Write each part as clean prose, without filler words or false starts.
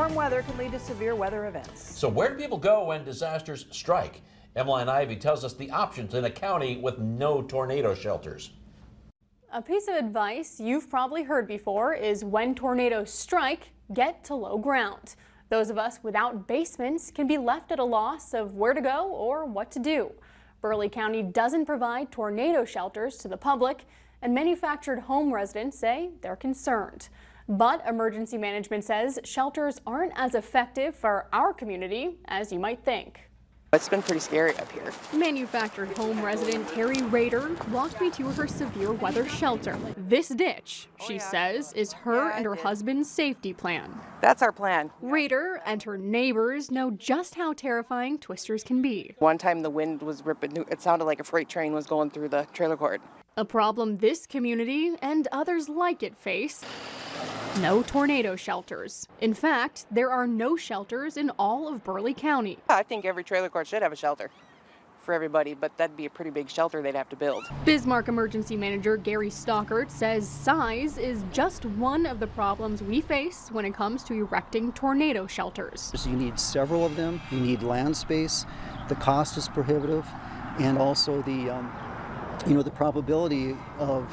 Warm weather can lead to severe weather events. So where do people go when disasters strike? Emmeline Ivy tells us the options in a county with no tornado shelters. A piece of advice you've probably heard before is when tornadoes strike, get to low ground. Those of us without basements can be left at a loss of where to go or what to do. Burleigh County doesn't provide tornado shelters to the public, and manufactured home residents say they're concerned. But emergency management says shelters aren't as effective for our community as you might think. It's been pretty scary up here. Manufactured home resident Terry Rader walked me to her severe weather shelter. This ditch, she says, is her and her husband's safety plan. That's our plan. Rader and her neighbors know just how terrifying twisters can be. One time the wind was ripping, it sounded like a freight train was going through the trailer court. A problem this community and others like it face. No tornado shelters. In fact, there are no shelters in all of Burleigh County. I think every trailer court should have a shelter for everybody, but that'd be a pretty big shelter they'd have to build. Bismarck Emergency Manager Gary Stockert says size is just one of the problems we face when it comes to erecting tornado shelters. So you need several of them, you need land space, the cost is prohibitive, and also the probability of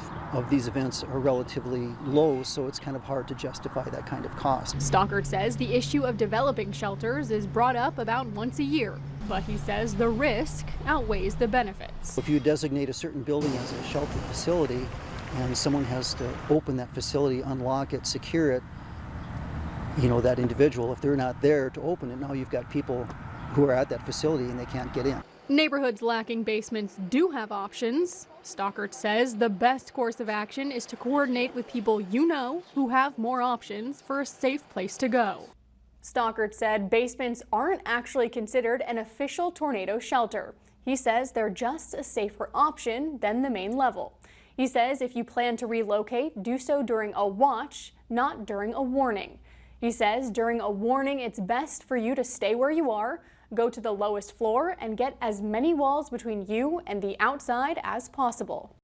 these events are relatively low, so it's kind of hard to justify that kind of cost. Stockert says the issue of developing shelters is brought up about once a year, but he says the risk outweighs the benefits. If you designate a certain building as a shelter facility and someone has to open that facility, unlock it, secure it, that individual, if they're not there to open it, now you've got people who are at that facility and they can't get in. Neighborhoods lacking basements do have options. Stockert says the best course of action is to coordinate with people you know who have more options for a safe place to go. Stockert said basements aren't actually considered an official tornado shelter. He says they're just a safer option than the main level. He says if you plan to relocate, do so during a watch, not during a warning. He says during a warning, it's best for you to stay where you are, go to the lowest floor, and get as many walls between you and the outside as possible.